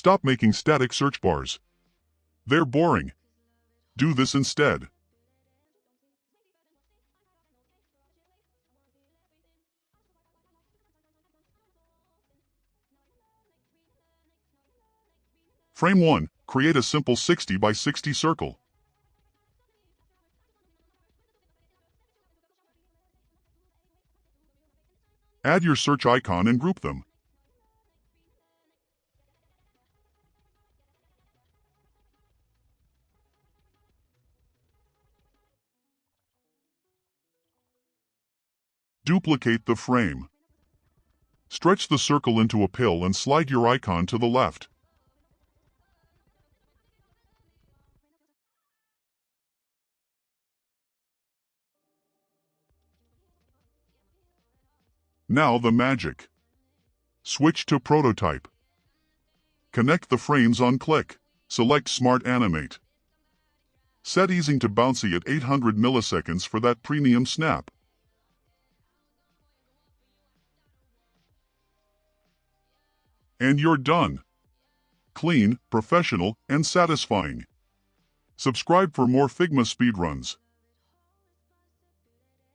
Stop making static search bars. They're boring. Do this instead. Frame 1. Create a simple 60 by 60 circle. Add your search icon and group them. Duplicate the frame. Stretch the circle into a pill and slide your icon to the left. Now the magic. Switch to prototype. Connect the frames on click. Select Smart Animate. Set easing to Bouncy at 800 milliseconds for that premium snap. And you're done. Clean, professional, and satisfying. Subscribe for more Figma speedruns.